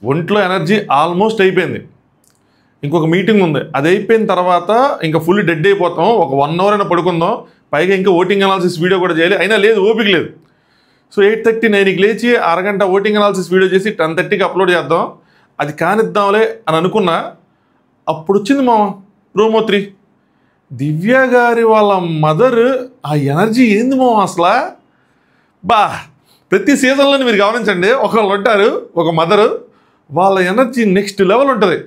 ఒంట్లో energy almost అయిపోయింది. ఇంకొక మీటింగ్ ఉంది, అది అయిపోయిన తర్వాత ఇంకా ఫుల్ డెడ్ అయిపోతాం, ఒక 1 అవర్ అయినా పడుకుందాం, పైగా ఇంకా ఓటింగ్ అనాలిసిస్ వీడియో కూడా చేయాలి, అయినా లేదు, ఓపిక లేదు. సో 8:30 9కి లేచి అరగంట ఓటింగ్ అనాలిసిస్ వీడియో చేసి 10:30కి అప్లోడ్ చేద్దాం, అది కానిద్దాంలే అని అనుకున్నా. అప్పుడు వచ్చింది మా ప్రోమో 3. దివ్య గారి వాళ్ళ మదర్ ఆ ఎనర్జీ ఏంది మా అసలు. ప్రతి సీజన్లో మీరు గమనించండి, ఒకళ్ళు ఉంటారు, ఒక మదరు, వాళ్ళ ఎనర్జీ నెక్స్ట్ లెవెల్ ఉంటుంది.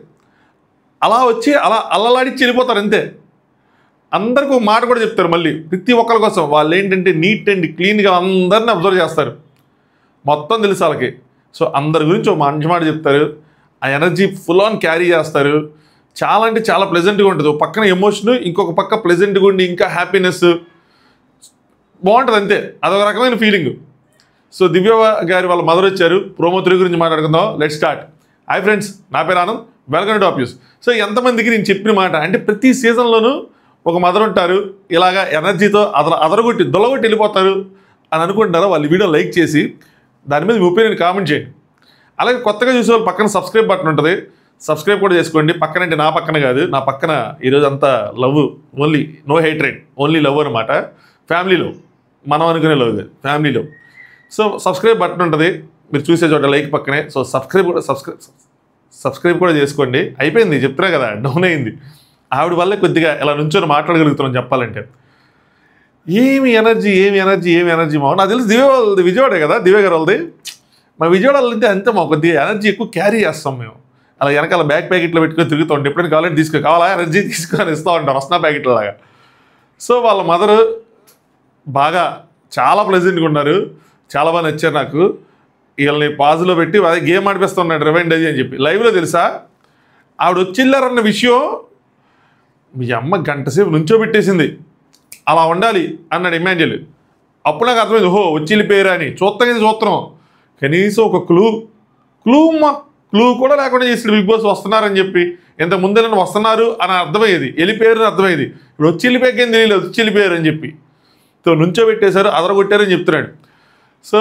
అలా వచ్చి అలా అల్లలాడిచ్చి వెళ్ళిపోతారు అంతే. అందరికీ ఒక మాట కూడా చెప్తారు మళ్ళీ, ప్రతి ఒక్కరి కోసం. వాళ్ళు ఏంటంటే నీట్ అండ్ క్లీన్గా అందరిని అబ్జర్వ్ చేస్తారు, మొత్తం తెలుసు వాళ్ళకి. సో అందరి గురించి ఒక మంచి మాట చెప్తారు, ఆ ఎనర్జీ ఫుల్ ఆన్ క్యారీ చేస్తారు. చాలా అంటే చాలా ప్లెజెంట్గా ఉంటుంది. ఒక పక్కన ఎమోషన్, ఇంకొక పక్క ప్లెజెంట్గా ఉండి ఇంకా హ్యాపీనెస్ బాగుంటుంది అంతే. అదొక రకమైన ఫీలింగ్. సో దివ్య గారి వాళ్ళ మదర్ వచ్చారు, ప్రోమో 3 గురించి మాట్లాడుకుందాం. Let's start. హాయ్ ఫ్రెండ్స్, నా పేరు Anand, welcome to top news. So ఎంతమందికి నేను చెప్పిన మాట అంటే, ప్రతి సీజన్లోనూ ఒక మదర్ ఉంటారు, ఇలాగా ఎనర్జీతో అదరగొట్టి దొల్లగొట్టి వెళ్ళిపోతారు అని అనుకుంటారా? వాళ్ళ వీడియో లైక్ చేసి దాని మీద మీ ఒపీనియన్ కామెంట్ చేయండి. అలాగే కొత్తగా చూసే వాళ్ళు పక్కన సబ్స్క్రైబ్ బటన్ ఉంటుంది, సబ్స్క్రైబ్ కూడా చేసుకోండి. పక్కన అంటే నా పక్కన కాదు, నా పక్కన ఈరోజు అంతా love, only no hatred, only love అనమాట. ఫ్యామిలీలో మనం అనుకునే లవ్ కాదు, ఫ్యామిలీలో. సో సబ్స్క్రైబ్ బటన్ ఉంటుంది మీరు చూసే చోట, లైక్ పక్కనే. సో సబ్స్క్రైబ్ కూడా చేసుకోండి. అయిపోయింది చెప్తున్నా కదా, డౌన్ అయింది. ఆవిడ వల్లే కొద్దిగా ఇలా నుంచొని మాట్లాడగలుగుతున్నాం చెప్పాలంటే. ఏమి ఎనర్జీ మా. నాకు తెలిసి విజయవాడే కదా దివ్య గారు వాళ్ళది. మా విజయవాడ వెళ్తే అంతే, మా కొద్దిగా ఎనర్జీ ఎక్కువ క్యారీ చేస్తాం మేము. అలా వెనకాల బ్యాక్ ప్యాకెట్లో పెట్టుకొని తిరుగుతూ ఉంటాం, ఎప్పుడైనా కావాలంటే కావాలా ఎనర్జీ తీసుకొని ఇస్తూ ఉంటాం రస్నా ప్యాకెట్ల లాగా. సో వాళ్ళ మదరు బాగా చాలా ప్లెజెంట్గా ఉన్నారు, చాలా బాగా నచ్చారు నాకు. వీళ్ళని పాజులో పెట్టి అదే గేమ్ ఆడిపిస్తున్నాడు రివైండ్ అది అని చెప్పి లైవ్లో. తెలుసా ఆవిడ వచ్చిల్లారన్న విషయం మీ అమ్మ గంట సేపు నుంచోబెట్టేసింది, అలా ఉండాలి అన్నాడు ఇమాన్యుయల్. అప్పుడు నాకు అర్థమైంది, ఓహో వచ్చి వెళ్ళిపోయారా అని. చూస్తున్నాం కనీసం ఒక క్లూ కూడా లేకుండా చేసి బిగ్ బాస్ వస్తున్నారని చెప్పి. ఇంత ముందే నన్ను వస్తున్నారు అని అర్థమయ్యేది, వెళ్ళిపోయారు అని అర్థమయ్యేది. ఇప్పుడు వచ్చి వెళ్ళిపోయాకేం తెలియలేదు, వచ్చి వెళ్ళిపోయారు అని చెప్పి. సో నుంచోబెట్టేశారు, అదరగొట్టారని చెప్తున్నాడు. సో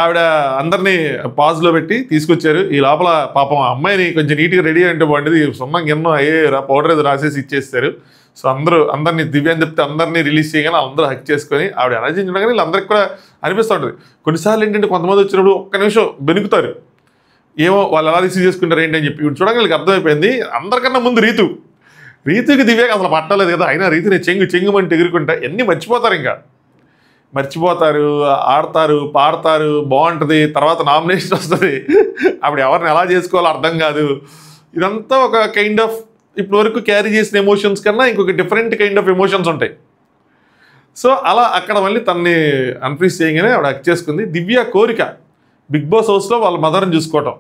ఆవిడ అందరినీ పాజ్లో పెట్టి తీసుకొచ్చారు. ఈ లోపల పాపం అమ్మాయిని కొంచెం నీట్గా రెడీ అంటే బాగుండేది, సున్నంగా ఎన్నో పౌడర్ ఏదో రాసేసి ఇచ్చేస్తారు. సో అందరినీ దివ్య అని చెప్తే అందరినీ రిలీజ్ చేయగానే అందరూ హక్ చేసుకొని ఆవిడ ఎనర్జీ ఉండగానే వీళ్ళందరికీ కూడా అనిపిస్తూ ఉంటుంది. కొన్నిసార్లు ఏంటంటే కొంతమంది వచ్చినప్పుడు ఒక్క నిమిషం బెనుకుతారు, ఏమో వాళ్ళు ఎలా రిసీవ్ చేసుకుంటారు ఏంటి అని చెప్పి. ఇప్పుడు చూడగా వీళ్ళకి అర్థమైపోయింది. అందరికన్నా ముందు రీతుకి దివ్యకి అసలు పట్టలేదు కదా, అయినా రీతుని చెంగుమంటే ఎగురుకుంటా ఎన్ని మర్చిపోతారు, ఇంకా మర్చిపోతారు, ఆడతారు, పాడతారు, బాగుంటుంది. తర్వాత నామినేషన్ వస్తుంది, అప్పుడు ఎవరిని ఎలా చేసుకోవాలో అర్థం కాదు. ఇదంతా ఒక కైండ్ ఆఫ్ ఇప్పటి వరకు క్యారీ చేసిన ఎమోషన్స్ కన్నా ఇంకొక డిఫరెంట్ కైండ్ ఆఫ్ ఎమోషన్స్ ఉంటాయి. సో అలా అక్కడ మళ్ళీ తనని అన్ఫ్రీజ్ చేయగానే ఆవిడ హక్ చేసుకుంది. దివ్య కోరిక బిగ్ బాస్ హౌస్లో వాళ్ళ మదర్ని చూసుకోవటం.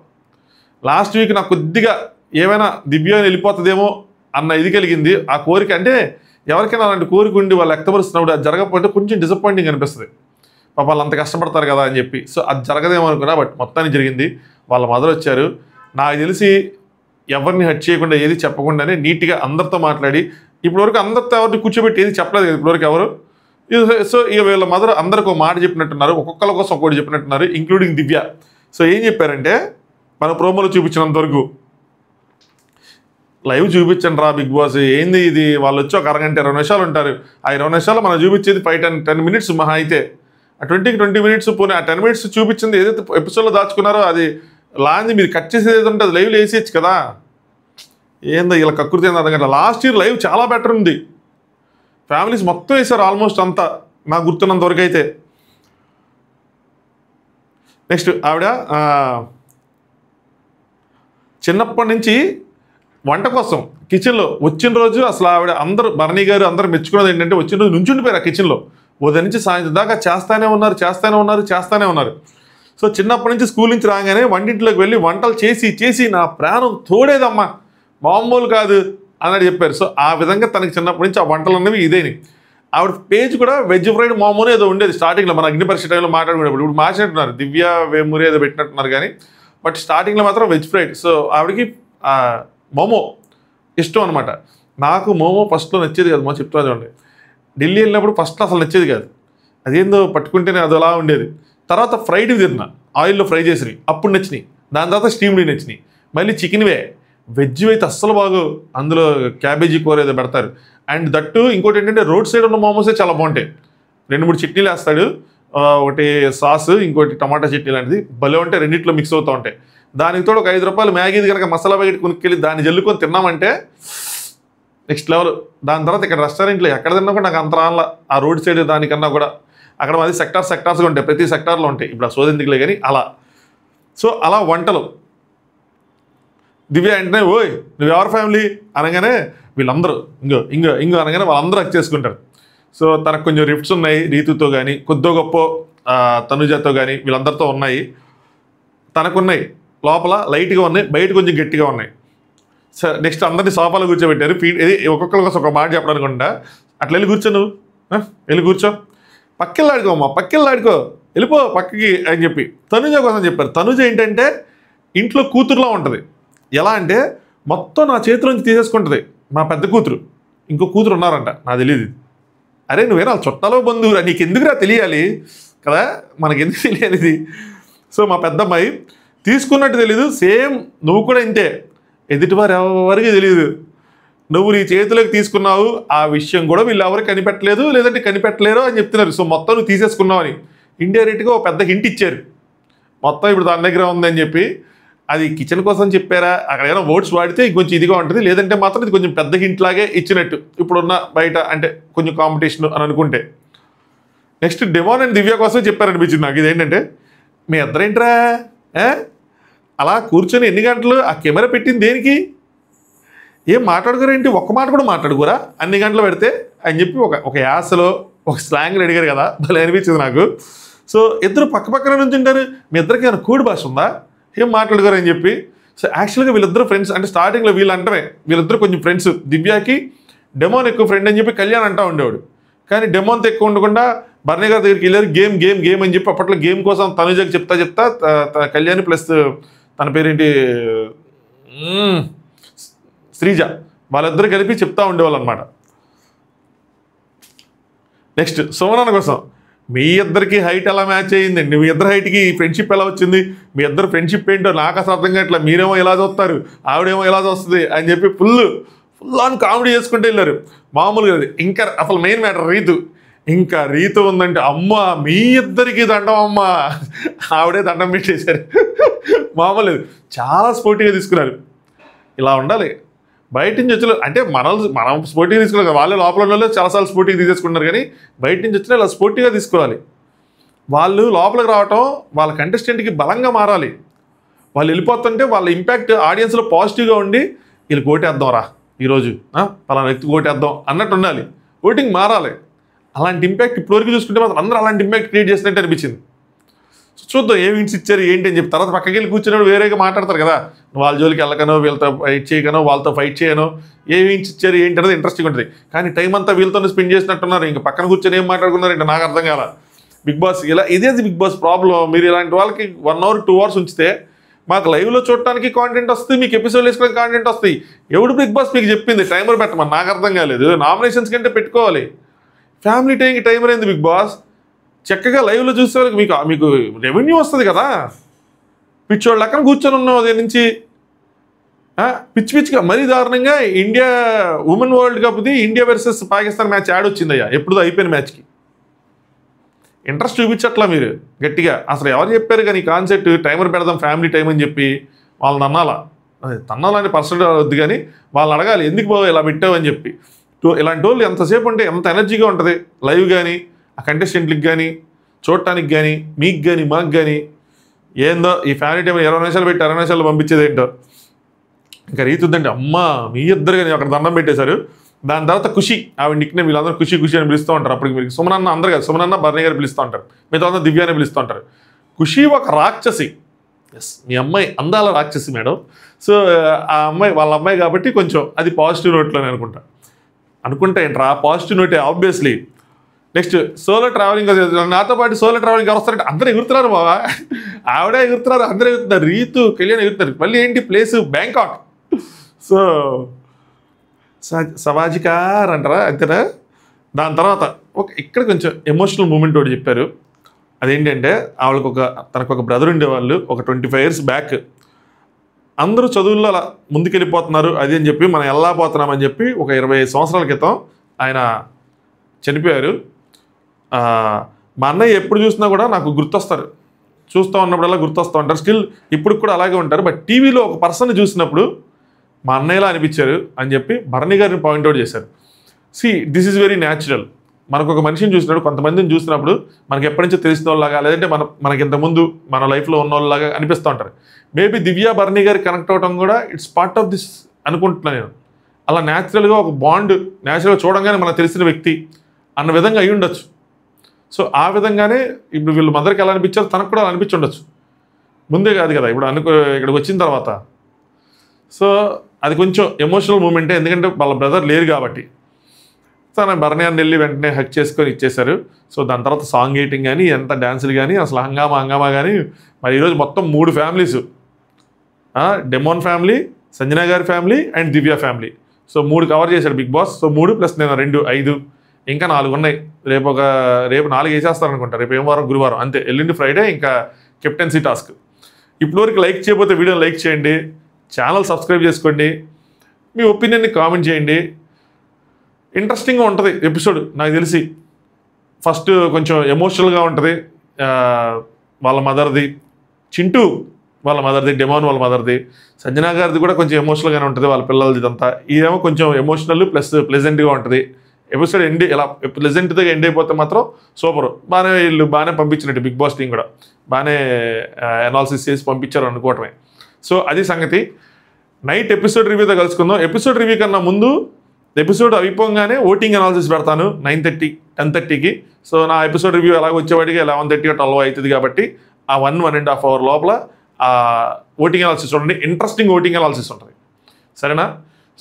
లాస్ట్ వీక్ నాకు కొద్దిగా ఏమైనా దివ్య వెళ్ళిపోతుందేమో అన్న ఇది కలిగింది. ఆ కోరిక అంటే ఎవరికైనా అలాంటి కోరిక ఉండి వాళ్ళు వ్యక్తపరుస్తున్నప్పుడు అది జరగకపోతే కొంచెం డిసప్పాయింటింగ్ అనిపిస్తుంది. పాప వాళ్ళు అంత కష్టపడతారు కదా అని చెప్పి. సో అది జరగదేమో అనుకున్నా, బట్ మొత్తానికి జరిగింది. వాళ్ళ మదర్ వచ్చారు. నాకు తెలిసి ఎవరిని హట్ చేయకుండా ఏది చెప్పకుండానే నీట్గా అందరితో మాట్లాడి, ఇప్పటివరకు అందరితో ఎవరిని కూర్చోబెట్టి ఏది చెప్పలేదు కదా ఇప్పటివరకు ఎవరు. సో ఇక వీళ్ళ మదర్ అందరికి ఒక మాట చెప్పినట్టున్నారు, ఒక్కొక్కరి కోసం ఒకటి చెప్పినట్టున్నారు, ఇంక్లూడింగ్ దివ్య. సో ఏం చెప్పారంటే, మన ప్రోమోలో చూపించినంత వరకు లైవ్ చూపించండి రా బిగ్ బాస్, ఏంది ఇది, వాళ్ళు వచ్చి ఒక అరగంట 20 నిమిషాలు ఉంటారు. ఆ 20 నిమిషాలు మనం చూపించేది 5-10 మినిట్స్ మహా అయితే. ఆ 20 మినిట్స్ పోనీ ఆ 10 మినిట్స్ చూపించింది ఏదైతే ఎపిసోడ్లో దాచుకున్నారో అది లాంజ్ మీరు కట్ చేసేది ఏది ఉంటుంది లైవ్లో వేసేయచ్చు కదా. ఏందో ఇలా కక్కుర్తి ఏంది అర్థం. లాస్ట్ ఇయర్ లైవ్ చాలా బెటర్ ఉంది, ఫ్యామిలీస్ మొత్తం వేశారు ఆల్మోస్ట్ అంతా నాకు గుర్తున్నంత వరకు అయితే. నెక్స్ట్ ఆవిడ చిన్నప్పటి నుంచి వంట కోసం కిచెన్లో వచ్చిన రోజు అసలు ఆవిడ అందరూ భరణి గారు అందరూ మెచ్చుకున్నది ఏంటంటే, వచ్చిన రోజు నుంచుండిపోయారు ఆ కిచెన్లో. ఉదయం నుంచి సాయంత్రం దాకా చేస్తూనే ఉన్నారు. సో చిన్నప్పటి నుంచి స్కూల్ నుంచి రాగానే వంటింట్లోకి వెళ్ళి వంటలు చేసి నా ప్రాణం తోడేదమ్మా, మామూలు కాదు అన్నట్టు చెప్పారు. సో ఆ విధంగా తనకి చిన్నప్పటి నుంచి ఆ వంటలు అనేవి ఇదేని. ఆవిడ పేజ్ కూడా వెజ్ ఫ్రైడ్ మోమోనే ఏదో ఉండేది స్టార్టింగ్లో, మన అగ్ని పరీక్ష టైంలో మాట్లాడుకునేప్పుడు. ఇప్పుడు మార్చినట్టున్నారు, దివ్య వేమూరి ఏదో పెట్టినట్టున్నారు కానీ, బట్ స్టార్టింగ్లో మాత్రం వెజ్ ఫ్రైడ్. సో ఆవిడకి మోమో ఇష్టం అనమాట. నాకు మోమో ఫస్ట్లో నచ్చేది కాదు, చెప్తున్నా చూడండి. ఢిల్లీ వెళ్ళినప్పుడు ఫస్ట్లో అసలు నచ్చేది కాదు, అదేందో పట్టుకుంటేనే అది అలా ఉండేది. తర్వాత ఫ్రైడ్ తిన్నా, ఆయిల్లో ఫ్రై చేసినవి, అప్పుడు నచ్చినాయి. దాని తర్వాత స్టీమ్డ్ నచ్చినాయి. మళ్ళీ చికెన్వే, వెజ్ అయితే అస్సలు బాగు, అందులో క్యాబేజీ కూర ఏదో పెడతారు. అండ్ దట్టు ఇంకోటి ఏంటంటే రోడ్ సైడ్ ఉన్న మోమోసే చాలా బాగుంటాయి. 2-3 చట్నీలు వేస్తాడు, ఒకటి సాస్, ఇంకోటి టమాటా చట్నీ లాంటిది భలే ఉంటాయి, రెండిట్లో మిక్స్ అవుతూ ఉంటాయి. దానికి తోడు ఒక 5 రూపాయలు మ్యాగీది కనుక మసాలా ప్యాకెట్ కొనుక్కెళ్ళి దాన్ని జల్లుకొని తిన్నామంటే నెక్స్ట్ లెవెల్. దాని తర్వాత ఇక్కడ రెస్టారెంట్లో ఎక్కడ తిన్నా కూడా నాకు అంత రాళ్ళ, ఆ రోడ్ సైడ్ దానికన్నా కూడా అక్కడ మాది సెక్టార్స్గా ఉంటాయి, ప్రతి సెక్టార్లో ఉంటాయి. ఇప్పుడు ఆ సోదెందుకులే కానీ అలా. సో అలా వంటలు దివ్య అంటే ఓయ్ నువ్వు ఎవరి ఫ్యామిలీ అనగానే వీళ్ళందరూ ఇంగో అనగానే వాళ్ళందరూ హక్ చేసుకుంటారు. సో తనకు కొంచెం రిఫ్ట్స్ ఉన్నాయి రీతుతో కానీ, కొద్దో గొప్ప తనుజతో కానీ, వీళ్ళందరితో ఉన్నాయి. తనకున్నాయి లోపల లైట్గా ఉన్నాయి, బయట కొంచెం గట్టిగా ఉన్నాయి. సరే నెక్స్ట్ అందరినీ సోఫాలో కూర్చోబెట్టారు. ఇది ఒక్కొక్కరి కోసం ఒక మాట చెప్పడానికి ఉంటా. అట్లా వెళ్ళి కూర్చో, నువ్వు వెళ్ళి కూర్చో, పక్కెళ్ళాడుకో అమ్మా, పక్కెళ్ళాడుకో, వెళ్ళిపో పక్కకి అని చెప్పి తనుజ కోసం చెప్పారు. తనుజ ఏంటంటే ఇంట్లో కూతురులా ఉంటుంది. ఎలా అంటే మొత్తం నా చేతిలోంచి తీసేసుకుంటుంది. మా పెద్ద కూతురు, ఇంకో కూతురు ఉన్నారంట, నాకు తెలియదు. అరే నువ్వేనా చుట్టాలో బంధువురా, నీకు ఎందుకురా తెలియాలి కదా, మనకి ఎందుకు తెలియాలి. సో మా పెద్దమ్మాయి తీసుకున్నట్టు తెలీదు, సేమ్ నువ్వు కూడా ఇంతే, ఎదుటివారు ఎవరికి తెలియదు, నువ్వు నీ చేతిలోకి తీసుకున్నావు, ఆ విషయం కూడా వీళ్ళు ఎవరికి కనిపెట్టలేదు, లేదంటే కనిపెట్టలేరు అని చెప్తున్నారు. సో మొత్తం నువ్వు తీసేసుకున్నావు అని ఇండైరెక్ట్గా ఒక పెద్ద హింట్ ఇచ్చారు. మొత్తం ఇప్పుడు దాని దగ్గర ఉందని చెప్పి. అది కిచెన్ కోసం చెప్పారా, అక్కడ ఏమైనా వర్డ్స్ వాడితే ఇంకొంచెం ఇదిగా ఉంటుంది, లేదంటే మాత్రం ఇది కొంచెం పెద్ద హింట్ లాగే ఇచ్చినట్టు ఇప్పుడున్న బయట అంటే కొంచెం కాంపిటీషన్ అని అనుకుంటే. నెక్స్ట్ డెమోన్ అండ్ దివ్య కోసం చెప్పారనిపించింది నాకు. ఇదేంటంటే మీ ఇద్దరేంట్రా అలా కూర్చొని ఎన్ని గంటలు ఆ కెమెరా పెట్టింది దేనికి, ఏం మాట్లాడుకోరేంటి, ఒక్క మాట కూడా మాట్లాడుకోరా అన్ని గంటలు పెడితే అని చెప్పి ఒక యాసలో ఒక స్లాంగ్లు అడిగారు కదా, భలే అనిపించింది నాకు. సో ఇద్దరు పక్క పక్కన నుంచి ఉంటారు, మీ ఇద్దరికి ఏమైనా కూడి భాష ఉందా, ఏం మాట్లాడుకోరు అని చెప్పి. సో యాక్చువల్గా వీళ్ళిద్దరు ఫ్రెండ్స్ అంటే స్టార్టింగ్లో వీళ్ళు అంటమే వీళ్ళిద్దరు కొంచెం ఫ్రెండ్స్. దివ్యాకి డెమోన్ ఎక్కువ ఫ్రెండ్ అని చెప్పి కళ్యాణ్ అంటూ ఉండేవాడు. కానీ డెమోన్తో ఎక్కువ ఉండకుండా బర్నీ గారి దగ్గరికి వెళ్ళారు, గేమ్ అని చెప్పి అప్పట్లో గేమ్ కోసం తనుజకి చెప్తా కళ్యాణ్ ప్లస్ తన పేరేంటి శ్రీజ, వాళ్ళిద్దరు కలిపి చెప్తా ఉండేవాళ్ళు అనమాట. నెక్స్ట్ సుమనన్న కోసం, మీ ఇద్దరికి హైట్ ఎలా మ్యాచ్ అయ్యిందండి, మీ ఇద్దరు హైట్కి ఫ్రెండ్షిప్ ఎలా వచ్చింది, మీ ఇద్దరు ఫ్రెండ్షిప్ ఏంటో నాకు అసలు అర్థం కావట్లా, మీరేమో ఎలా చూస్తారు ఆవిడేమో ఎలా చూస్తుంది అని చెప్పి ఫుల్ ఆన్ కామెడీ చేసుకుంటూ వెళ్ళారు. మామూలుగా ఇంకా అసలు మెయిన్ మ్యాటర్ రీతు ఉందంటే అమ్మ మీ ఇద్దరికి దండం అమ్మ, ఆవిడే దండం పెట్టేశారు. మామూలు చాలా స్పోర్టీగా తీసుకున్నారు. ఇలా ఉండాలి. బయట నుంచి వచ్చిన అంటే మనం స్పోర్టీగా తీసుకోవాలి, వాళ్ళే లోపల ఉన్న చాలాసార్లు స్పోర్టీగా తీసేసుకుంటున్నారు, కానీ బయట నుంచి వచ్చినా ఇలా స్పోర్టీగా తీసుకోవాలి. వాళ్ళు లోపలికి రావటం వాళ్ళ కంటెస్టెంట్కి బలంగా మారాలి. వాళ్ళు వెళ్ళిపోతుంటే వాళ్ళ ఇంపాక్ట్ ఆడియన్స్లో పాజిటివ్గా ఉండి వీళ్ళు కోటేద్దాం రా ఈరోజు పలానా వ్యక్తి కోటేద్దాం అన్నట్టు ఉండాలి, ఓటింగ్ మారాలి. అలాంటి ఇంపాక్ట్ ఇప్పటివరకు చూసుకుంటే మాత్రం అందరూ అలాంటి ఇంపాక్ట్ క్రియేట్ చేసినట్టు అనిపించింది. సో చూద్దాం ఏం హింట్స్ ఇచ్చారు ఏంటి అని చెప్పి. తర్వాత పక్కకి వెళ్ళి కూర్చున్నప్పుడు వేరేగా మాట్లాడతారు కదా, వాళ్ళ జోలికి వెళ్ళకనో వీళ్ళతో ఫైట్ చేయకనో వాళ్ళతో ఫైట్ చేయనో, ఏ హింట్స్ ఇచ్చారు ఏంటి అనేది ఇంట్రెస్టింగ్ ఉంటుంది. కానీ టైం అంతా వీళ్ళతో స్పెండ్ చేసినట్టున్నారు, ఇంకా పక్కన కూర్చొని ఏం మాట్లాడుకున్నారు అంటే నాకు అర్థం కాల. బిగ్ బాస్ ఇలా ఇదేది బిగ్ బాస్ ప్రాబ్లం. మీరు ఇలాంటి వాళ్ళకి 1 hour 2 hours ఉంచితే మాకు లైవ్లో చూడటానికి కాంటెంట్ వస్తుంది, మీకు ఎపిసోడ్ వేసుకోవడానికి కాంటెంట్ వస్తాయి. ఎవడు బిగ్ బాస్ మీకు చెప్పింది టైమర్ పెట్టమని, నాకు అర్థం కాలేదు. నామినేషన్స్ కంటే పెట్టుకోవాలి, ఫ్యామిలీ టైంకి టైమర్ అయింది బిగ్ బాస్. చక్కగా లైవ్లో చూసే వాళ్ళకి మీకు రెవెన్యూ వస్తుంది కదా. పిచ్చోళ్ళ లెక్కన కూర్చొని ఉన్నాం అదే నుంచి పిచ్చిగా మరీ దారుణంగా. ఇండియా ఉమెన్ వరల్డ్ కప్ది India versus Pakistan match ad వచ్చిందయ్యా, ఎప్పుడుదో అయిపోయిన మ్యాచ్కి. ఇంట్రెస్ట్ చూపించట్లా మీరు గట్టిగా. అసలు ఎవరు చెప్పారు కానీ కాన్సెప్ట్ టైమర్ పెడదాం ఫ్యామిలీ టైం అని చెప్పి వాళ్ళని అన్నాలా, అదే తన్నాలని పర్సనల్ వద్దు కానీ వాళ్ళని అడగాలి ఎందుకు బాబు ఇలా పెట్టావు అని చెప్పి. ఇలాంటి వాళ్ళు ఎంతసేపు ఉంటే ఎంత ఎనర్జీగా ఉంటుంది లైవ్ కానీ, ఆ కంటెస్టెంట్లకు కానీ, చూడటానికి కానీ, మీకు కానీ మాకు కానీ. ఏందో ఈ ఫ్యామిలీ టైం 20 నిమిషాలు పెట్టి 60 నిమిషాలు పంపించేది ఏంటో. ఇంకా రీతుందంటే అమ్మ మీ ఇద్దరు కానీ అక్కడ దండం పెట్టేశారు. దాని తర్వాత ఖుషి, ఆవిడ నిక్నేమ్ వీళ్ళందరూ ఖుషి అని పిలుస్తూ ఉంటారు. అప్పటికి మీరు సుమనన్న అందరు కదా, సుమనన్న బర్నీ గారు పిలుస్తూ ఉంటారు, మిగతా అందరూ దివ్యాన్ని పిలుస్తూ ఉంటారు. ఖుషి ఒక రాక్షసి, ఎస్ మీ అమ్మాయి అందాల రాక్షసి మేడం. సో ఆ అమ్మాయి వాళ్ళ అమ్మాయి కాబట్టి కొంచెం అది పాజిటివ్ నోట్లోనే అనుకుంటా ఏంట్రా పాజిటివ్ నోటే ఆబ్వియస్లీ. నెక్స్ట్ సోలో ట్రావెలింగ్, నాతో పాటు సోలో ట్రావెలింగ్ ఎవరు వస్తారంటే అందరూ ఎగురుతున్నారు బావా, ఆవిడే ఎగురుతున్నారు, అందరూ ఎగురుతున్నారు, రీతు కళ్యాణ్ ఎగురుతున్నారు. మళ్ళీ ఏంటి ప్లేసు బ్యాంకాక్. సో సవాజికార్ అంటారా అంతేనా. దాని తర్వాత ఇక్కడ కొంచెం ఎమోషనల్ మూమెంట్ ఒకటి చెప్పారు. అదేంటంటే తనకు ఒక బ్రదర్ ఉండేవాళ్ళు ఒక 25 years బ్యాక్. అందరూ చదువుల్లో అలా ముందుకెళ్ళిపోతున్నారు అది అని చెప్పి మనం ఎలా పోతున్నామని చెప్పి ఒక 25 సంవత్సరాల క్రితం ఆయన చనిపోయారు. మా అన్నయ్య ఎప్పుడు చూసినా కూడా నాకు గుర్తొస్తారు, చూస్తూ ఉన్నప్పుడల్లా గుర్తొస్తూ ఉంటారు. స్టిల్ ఇప్పుడు కూడా అలాగే ఉంటారు. బట్ టీవీలో ఒక పర్సన్ చూసినప్పుడు మా అన్నయ్యలా అనిపించారు అని చెప్పి భరణి గారిని పాయింట్అవుట్ చేశారు. This is very natural. మనకు ఒక మనిషిని చూసినప్పుడు, కొంతమందిని చూసినప్పుడు మనకి ఎప్పటి నుంచో తెలిసిన వాళ్ళలాగా, లేదంటే మనకి ఇంతకుముందు మన లైఫ్లో ఉన్న వాళ్ళలాగా అనిపిస్తూ ఉంటారు. మేబీ దివ్య భరణి గారికి కనెక్ట్ అవ్వడం కూడా ఇట్స్ పార్ట్ ఆఫ్ దిస్ అనుకుంటున్నాను నేను. అలా న్యాచురల్గా ఒక బాండ్, న్యాచురల్గా చూడంగానే మనకు తెలిసిన వ్యక్తి అన్న విధంగా అయి ఉండొచ్చు. సో ఆ విధంగానే ఇప్పుడు వీళ్ళు మదర్కి ఎలా అనిపించారో తనకు కూడా అలా అనిపించి ఉండొచ్చు. ముందే కాదు కదా, ఇప్పుడు ఇక్కడికి వచ్చిన తర్వాత. సో అది కొంచెం ఎమోషనల్ మూమెంటే, ఎందుకంటే వాళ్ళ బ్రదర్ లేరు కాబట్టి. తన భరణి అని వెళ్ళి వెంటనే హక్ చేసుకొని ఇచ్చేశారు. సో దాని తర్వాత సాంగ్ ఎయిటింగ్ కానీ, ఎంత డ్యాన్సులు కానీ, అసలు హంగామా కానీ. మరి ఈరోజు మొత్తం 3 ఫ్యామిలీస్, డెమోన్ ఫ్యామిలీ, సంజన గారి family and Divya family. So 3 cover చేశాడు బిగ్ బాస్. సో 3 ప్లస్ నేను 2, 5 ఇంకా 4 ఉన్నాయి. రేపు 4 వేసేస్తారనుకుంటా. రేపు ఏం వారం, గురువారం అంతే. ఎల్లుండి ఫ్రైడే ఇంకా కెప్టెన్సీ టాస్క్. ఇప్పటివరకు లైక్ చేయకపోతే వీడియోని లైక్ చేయండి, ఛానల్ సబ్స్క్రైబ్ చేసుకోండి, మీ ఒపీనియన్ని కామెంట్ చేయండి. ఇంట్రెస్టింగ్గా ఉంటుంది ఎపిసోడ్. నాకు తెలిసి ఫస్ట్ కొంచెం ఎమోషనల్గా ఉంటుంది. వాళ్ళ మదర్ది, చింటూ వాళ్ళ మదర్ది, డెమోన్ వాళ్ళ మదర్ది, సంజనా గారిది కూడా కొంచెం ఎమోషనల్గానే ఉంటుంది, వాళ్ళ పిల్లలది ఇదంతా. ఇదేమో కొంచెం ఎమోషనల్ ప్లస్ ప్లెజెంట్గా ఉంటుంది. ఎపిసోడ్ ఇలా ప్లెజెంట్గా ఎండ్ అయిపోతే మాత్రం సూపర్. వీళ్ళు బాగానే పంపించినట్టు బిగ్ బాస్ టీం కూడా బాగానే అనాలిసిస్ చేసి పంపించారు అనుకోవటమే. సో అది సంగతి. నైట్ ఎపిసోడ్ రివ్యూతో కలుసుకుందాం. ఎపిసోడ్ రివ్యూ కన్నా ముందు ఎపిసోడ్ అయిపోగానే ఓటింగ్ అనాలిసిస్ పెడతాను 9:30, 10:30కి. సో నా ఎపిసోడ్ రివ్యూ ఎలాగ వచ్చేవాడికి 11:30 12 అవుతుంది కాబట్టి ఆ 1.5 అవర్ లోపల ఆ ఓటింగ్ అనాలిసిస్ చూడండి. ఇంట్రెస్టింగ్ ఓటింగ్ అనాలిసిస్ ఉంటుంది. సరేనా?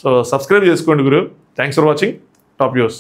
సో సబ్స్క్రైబ్ చేసుకోండి గురు. Thanks for watching. Top views.